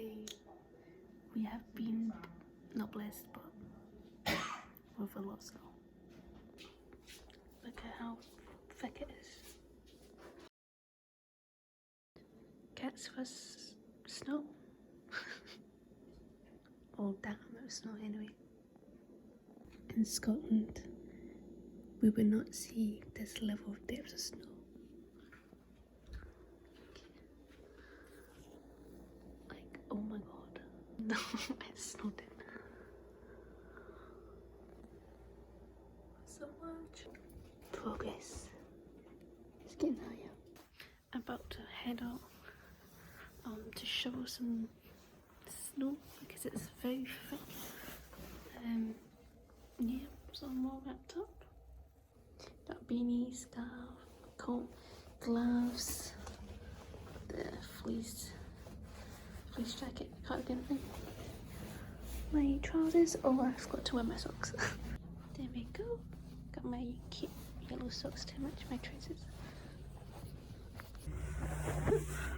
today we have been not blessed but with a lot of snow. Look at how thick it is. Cats for snow. Oh damn, it was snow anyway. In Scotland we will not see this level of depth of snow. Like, oh my god. No, it's snowed in. So much progress. It's getting higher. About to head out to shovel some snow because it's very thick. Yeah, so I'm all wrapped up. Got beanie, scarf, coat, gloves, the fleece jacket, cardigan thing, my trousers. Oh, I forgot to wear my socks. There we go. Got my cute yellow socks to match my trousers.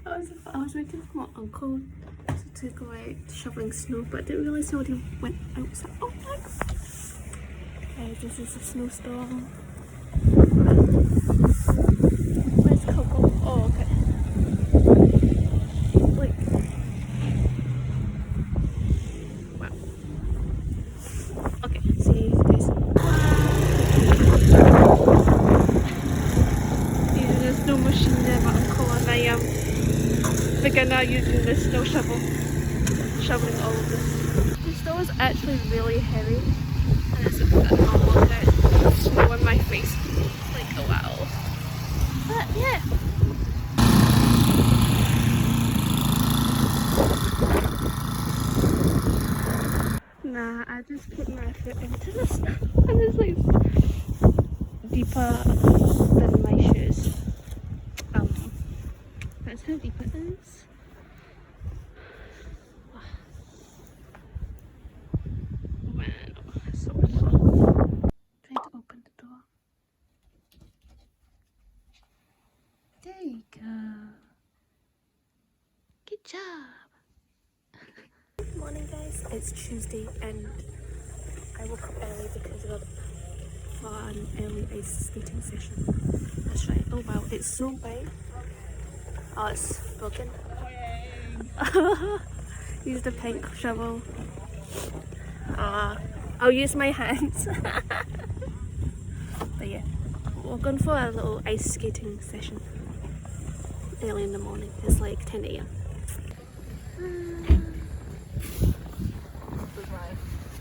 I was waiting for my uncle to go out shoveling snow, but I didn't realise he already went outside. Oh my god! Okay, this is a snowstorm. Where's Coco? Oh, okay. Look. Wow. Okay, see this. Using a snow machine there, my uncle, and I am beginner using the snow shovel, shoveling all of this. The snow is actually really heavy, and it's a bit almost out snow on my face. Like, oh wow. But yeah. Nah, I just put my foot into the snow and it's like deeper than my shoes. That's how deep it is. Man, it's so much fun. Trying to open the door. There you go. Good job. Good morning guys, it's Tuesday and I woke up early because of an early ice skating session. That's right. Oh wow, it's so big. Oh, it's broken. Use the pink shovel. I'll use my hands. But yeah, we're going for a little ice skating session early in the morning. It's like 10 AM.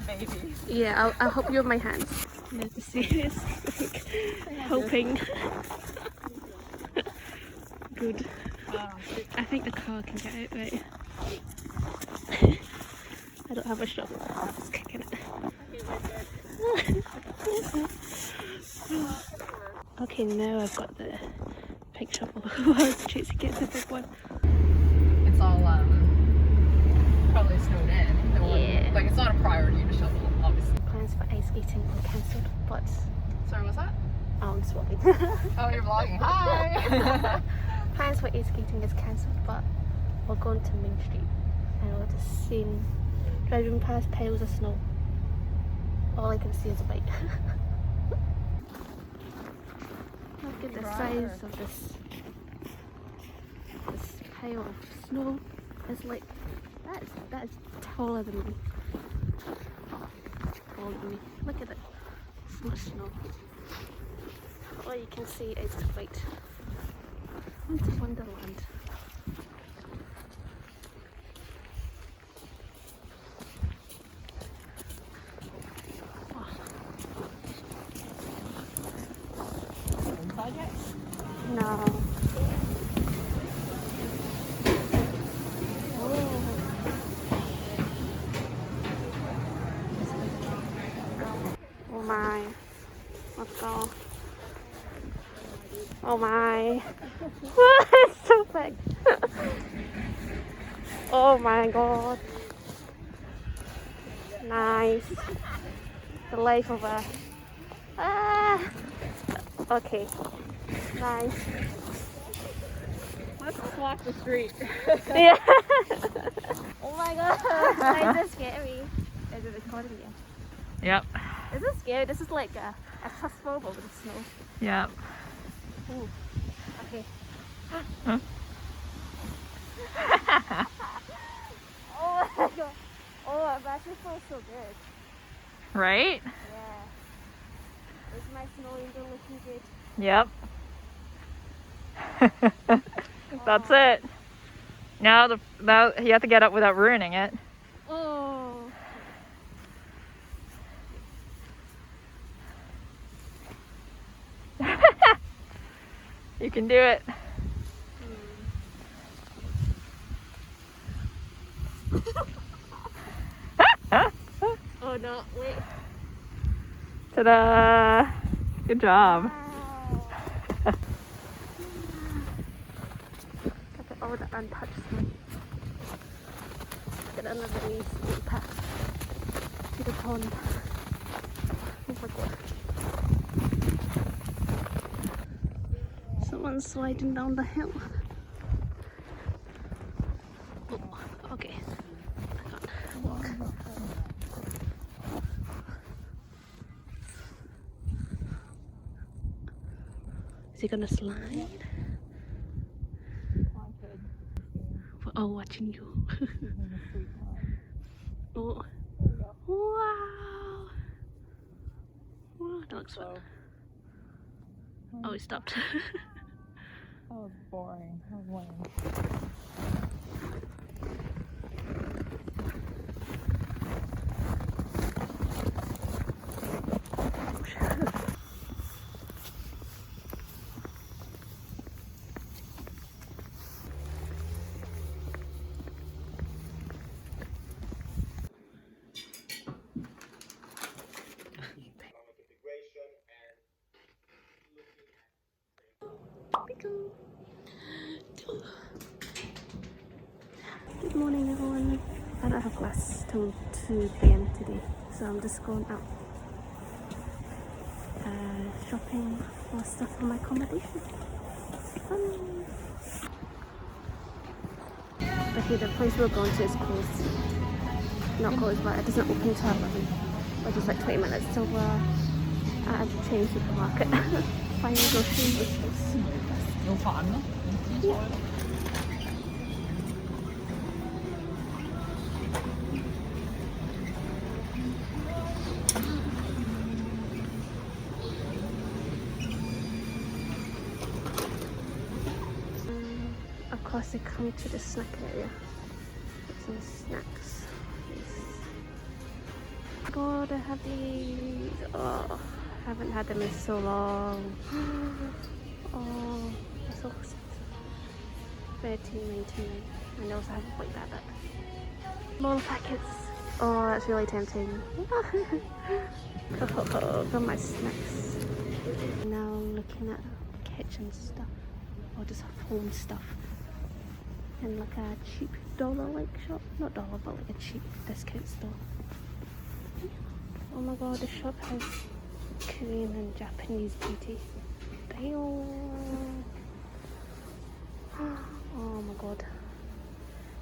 Baby. Yeah, I'll help you with my hands. No, serious. Like, helping. Good. I think the car can get out, right? I don't have a shovel. I'm just kicking it. Okay, now I've got the pink shovel. Tracy gets the big one. It's all probably snowed in. Yeah. Like, it's not a priority to shovel, obviously. Plans for ice skating were cancelled, but Sorry, what's that? I'm swapping. Oh, you're vlogging. Hi! Plans for ice skating is cancelled, but we're going to Main Street and we're just seeing, driving past piles of snow. All I can see is a bike. Look at the size of this pile of snow. It's like that is taller than me. Taller than me. Look at it. So much snow. All you can see is the white. It's a wonderland. No. Oh my. Let's go. Oh my. It's so big. Oh my god. Nice. The life of a... Okay. Nice. Let's walk the street. Yeah. Oh Oh my god, why is this scary? Is it recording again? Yep. Is this scary? This is like a trust fall over the snow. Yep. Ooh. Okay. Huh? Oh my god. Oh, it actually feels so good. Right? Yeah. Is my snow angel looking good? Yep. That's it. Now you have to get up without ruining it. Oh. You can do it. Oh no, wait. Ta-da! Good job. Wow. Look at all the untouched snow. Look at another wee skate path to the pond. Oh my god. Someone's sliding down the hill. Oh, okay. I can't walk. Is he gonna slide? Oh, watching you. Oh. Wow. Wow, that looks fun. Oh, it stopped. That was boring. That was lame. Good morning, everyone. I don't have class till 2 p.m. today, so I'm just going out shopping for stuff for my accommodation. Fun. Okay, the place we're going to is closed. Not closed, but it doesn't open until 11, which is like 20 minutes till at a chain supermarket. Buying groceries. Of course, they come to the snack area. Get some snacks. God, I have these. Oh, I haven't had them in so long. Oh, they're so expensive. $13.99. And they also have a white bag. More packets. Oh, that's really tempting. Oh, got my snacks. Now looking at kitchen stuff, or just home stuff, and like a cheap dollar-like shop. Not dollar, but like a cheap discount store. Oh my god, the shop has Korean and Japanese beauty. Damn. Oh my god.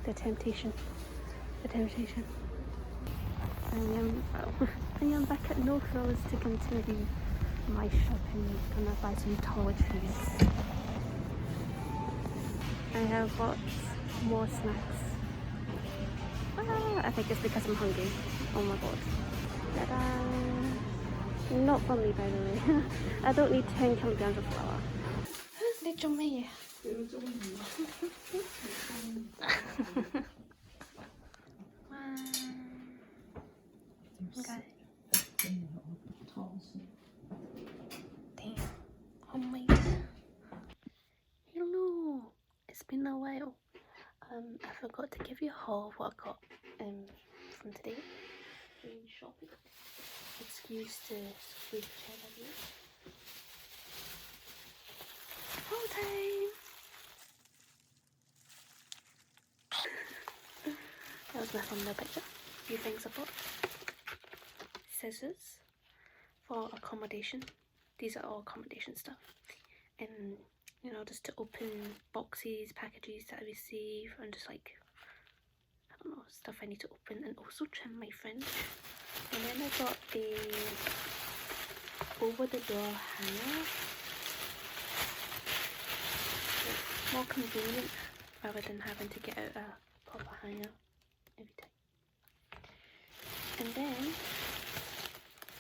The temptation. The temptation. I am back at No Frills to continue my shopping. I'm gonna buy some toiletries. I have bought more snacks. I think it's because I'm hungry. Oh my god. Ta-da! Not for me, by the way. I don't need 10 kilograms of flour. They cho me. Okay. Damn. Homemade. Hello. It's been a while. I forgot to give you a haul of what I got from today in shopping. Excuse the food chair idea. Haul time! That was my thumbnail picture. A few things I bought. Scissors for accommodation. These are all accommodation stuff. And you know, just to open boxes, packages that I receive, and just like don't know, stuff I need to open, and also trim my fringe. And then I got a over-the-door hanger. It's more convenient rather than having to get out a proper hanger every time. And then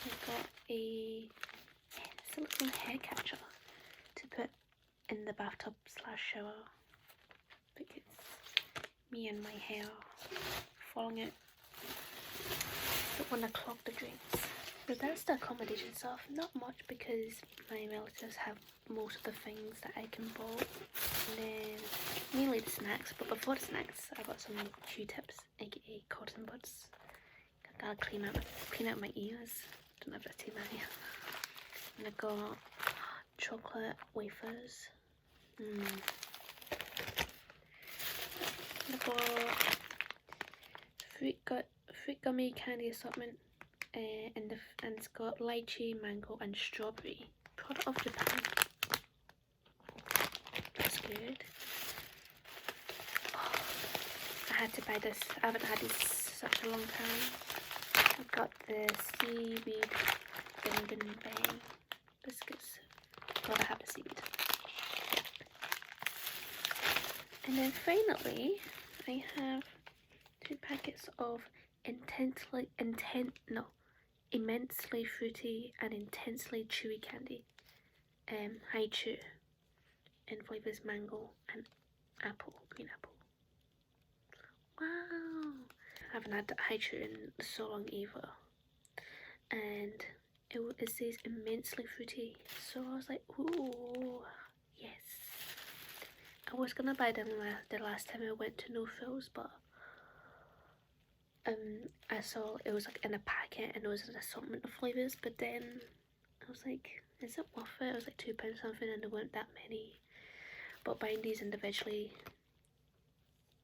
I got a silicone hair catcher to put in the bathtub / shower because me and my hair falling out. Don't want to clog the drains. So that's the accommodation stuff. Not much because my relatives have most of the things that I can borrow. And then mainly the snacks, but before the snacks I got some Q-tips, aka cotton buds. I gotta clean out my ears. Don't have that too many. And I got chocolate wafers. And I got fruit gummy candy assortment. And it's got lychee, mango, and strawberry. Product of Japan. That's good. Oh, I had to buy this. I haven't had this such a long time. I got the seaweed bang biscuits. Gotta have the seaweed. And then finally, I have 2 packets of immensely fruity and intensely chewy candy. Haichu in flavors mango and green apple. Wow! I haven't had haichu in so long either. And it says immensely fruity. So I was like, ooh, yes. I was gonna buy them the last time I went to No Frills, but I saw it was like in a packet and it was an assortment of flavors, but then I was like, is it worth it? It was like £2 something and there weren't that many. But buying these individually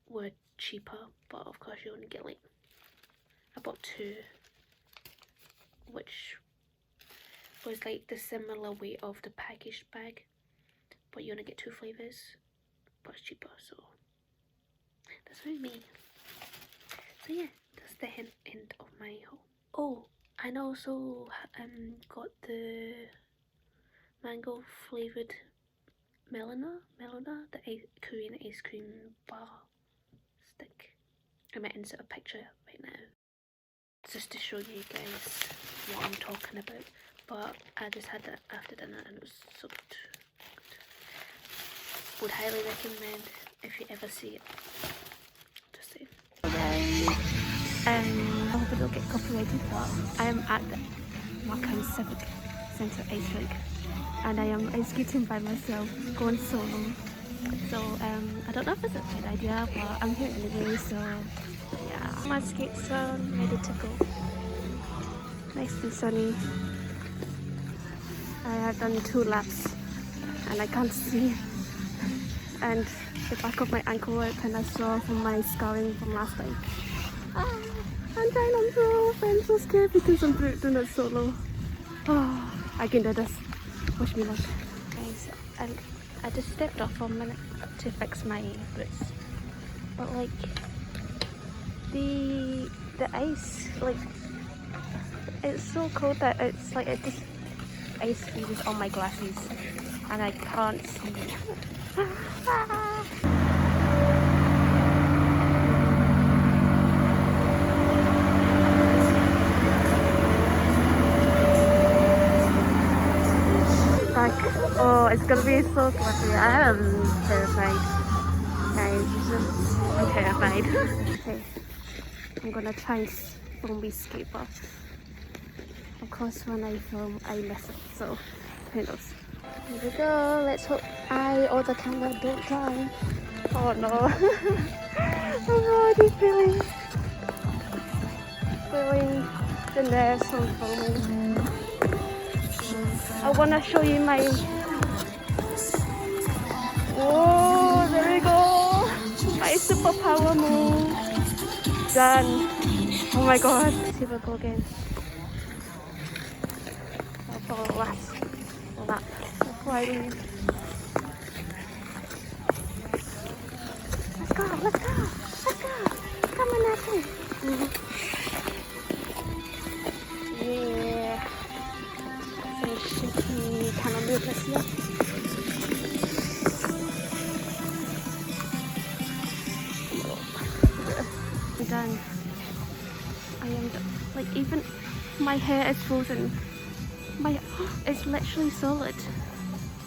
were cheaper, but of course you only get like, I bought 2, which was like the similar weight of the packaged bag, but you only get 2 flavors, but it's cheaper, so that's what I mean. So yeah, that's the end of my haul. Oh, and I also got the mango flavoured Melona, the Korean ice cream bar stick. I might insert a picture right now, just to show you guys what I'm talking about. But I just had that after dinner and it was so good. Would highly recommend if you ever see it. Just saying. I hope I don't get copyrighted, but I am at the Markham Civic Centre ice rink and I am ice skating by myself, going solo. So I don't know if it's a good idea, but I'm here anyway, so yeah. My skates are ready to go. Nice and sunny. I have done 2 laps and I can't see. And the back of my ankle I kind of sore from my scarring from last time. I'm trying to improve. I'm so scared because I'm doing it solo. Oh, I can do this. Wish me luck. Guys, I just stepped off for a minute to fix my boots. But like the ice, like it's so cold that it's like it just ice freezes on my glasses and I can't see. Oh, it's gonna be so slippery. I am terrified. Guys, I'm terrified. Okay, I'm gonna try and film this skateboard. Of course, when I film, I mess up, so who knows. Here we go. Let's hope I or the camera don't die. Oh no. I'm already feeling the nerves on filming. I want to show you my... Oh, there we go. My superpower move. Done. Oh my god. Let's see if I go again. For the last lap before I leave. Let's go. Come on, done. I am done. Like, even my hair is frozen. It's literally solid.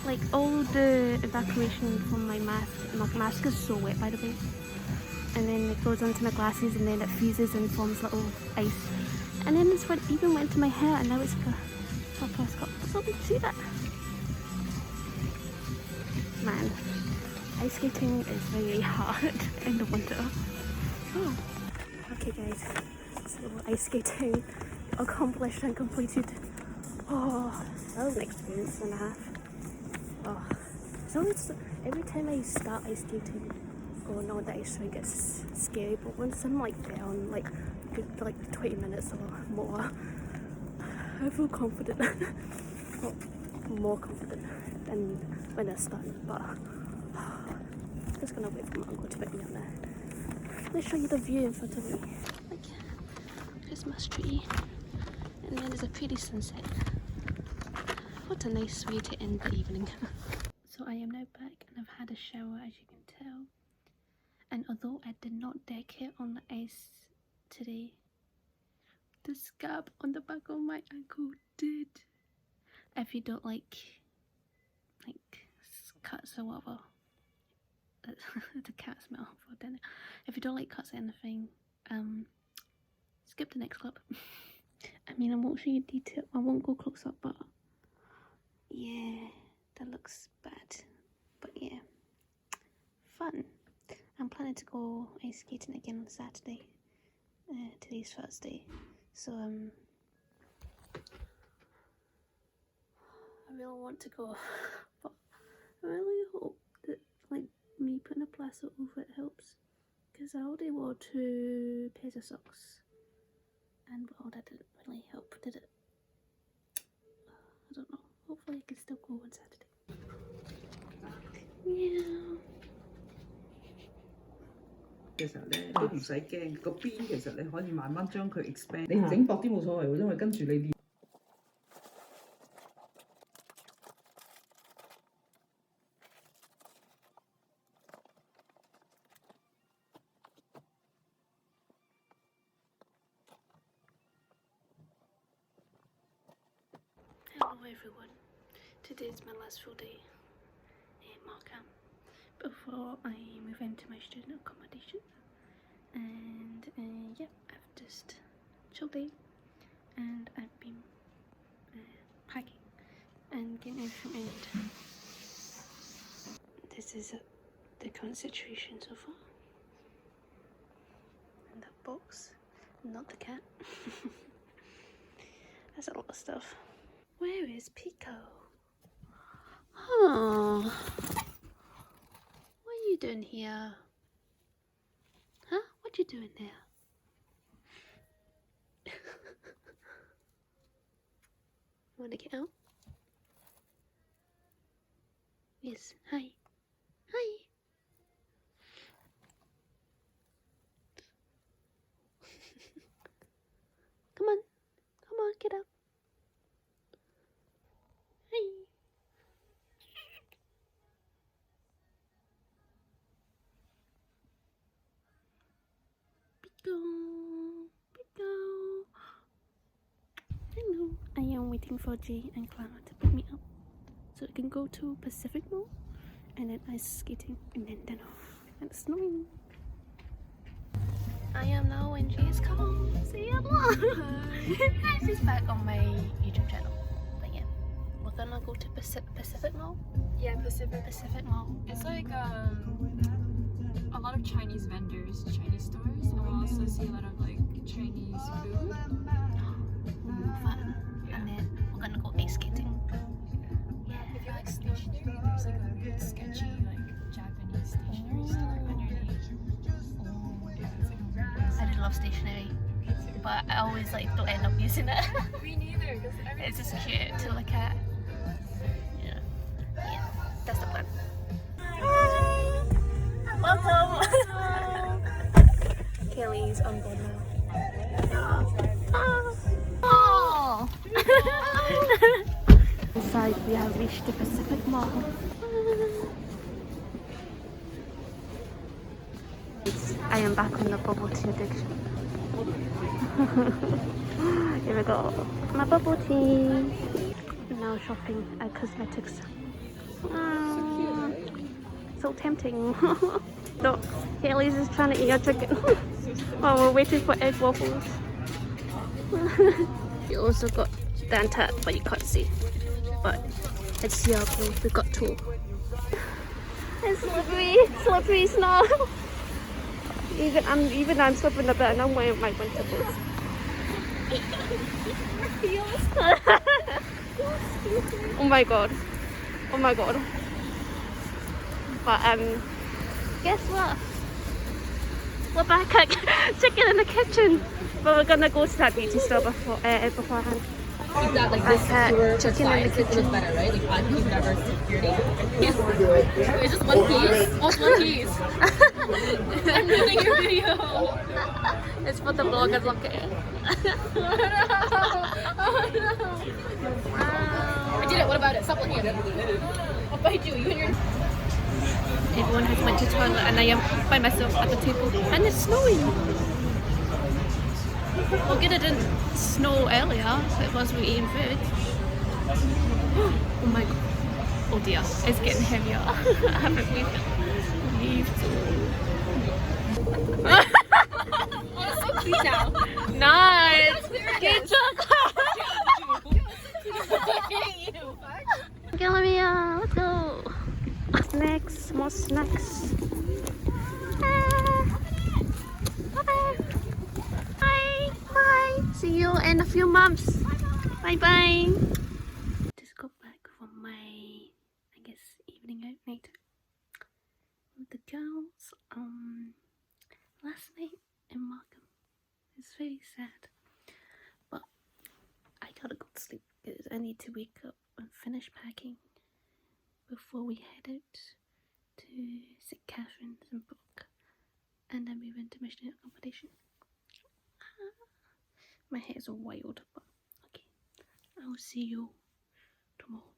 Like, all the evacuation from my mask is so wet, by the way. And then it goes onto my glasses, and then it freezes and forms little ice. And then this one even went to my hair, and now it's like a Prescott. So did you see that? Man, ice skating is very hard in the winter. Oh. Okay guys, so ice skating accomplished and completed. Oh, that was an experience and a half. Oh, so it's every time I start ice skating, going on the ice rink, it's scary. But once I'm like down, like good, like 20 minutes or more, I feel confident. Well, more confident than when I started. But I'm just gonna wait for my uncle to pick me up now. Let me show you the view in front of me. Like Christmas tree, and then there's a pretty sunset. What a nice way to end the evening. So I am now back and I've had a shower, as you can tell. And although I did not deck it on the ice today, the scab on the back of my ankle did. If you don't like cuts or whatever, the cat smell for dinner. If you don't like cuts or anything, skip the next clip. I mean, I won't show you detail. I won't go close up, but yeah, that looks bad. But yeah, fun. I'm planning to go ice skating again on Saturday. Today's Thursday, so I really want to go, but I really hope that like me putting a plaster over it helps, because I already wore 2 pairs of socks, and well, that didn't really help, did it? I don't know. Hopefully I can still go on Saturday. Yeah. 嘅時候咧，都唔使驚，個邊其實你可以慢慢將佢 expand。你整薄啲冇所謂喎，因為跟住你練。Hello everyone. Today is my last full day in Markham before I move into my student accommodation. And yeah, I've just chilled day and I've been packing and getting everything in. This is the current situation so far. And that box, not the cat. That's a lot of stuff. Where is Pico? Oh, what are you doing here? Huh? What you doing there? Want to get out? Yes. Hi. Hi. Come on. Come on, get up. Hi. Pico. Pico. Hello. I am waiting for Jay and Clara to pick me up so I can go to Pacific Mall and then ice skating and then dinner. And it's snowing. I am now in Jay's car. Say hello. This is back on my YouTube channel. But yeah, we're gonna go to Pacific Mall. Yeah, Pacific. Pacific Mall. It's like a lot of Chinese vendors, Chinese stores, and we'll also see a lot of like Chinese food. Fun. And then we're gonna go ice skating. Yeah. If you like stationery, there's like a weird sketchy like Japanese stationery store underneath. I did love stationery, but I always like don't end up using it. Me neither, because It's just cute to look at. Yeah. Yeah. That's the plan. Hi. Welcome. Kelly's on board now. Oh. Inside we have reached the Pacific Mall. I am back on the bubble tea addiction. Here we go. My bubble tea. Now shopping at cosmetics. So tempting. So Haley's is trying to eat a chicken while we're waiting for egg waffles. You also got Danta, but you can't see. But it's yellow. We got two. It's slippery snow. Even I'm slipping a bit, and I'm wearing my winter boots. Oh my god. Oh my god. But guess what? We're back at chicken in the kitchen. But we're gonna go to that beauty store beforehand. Keep that like this secure for size. It looks better, right? Like I keep that for security. It's just one piece. Oh, it's one piece. I'm moving your video. It's for the vloggers, okay? I did it. What about it? Stop looking at it. I'll bite you. You and your. Everyone has went to toilet and I am by myself at the table and it's snowing. Well, good it didn't snow earlier, so it was we eating food. Oh my god. Oh dear, it's getting heavier. I haven't moved. Oh, it's so clean now. Nice! Good job! Galleria, let's go! Snacks, more snacks. Bye-bye! Bye! Bye! See you in a few months! Bye-bye! Just got back from my, I guess, evening out night with the girls last night in Markham. It's very sad. But I gotta go to sleep because I need to wake up and finish packing before we head out to St. Catherine's and Brooke and then move into missionary accommodation. My hair is all wild, but okay. I will see you tomorrow.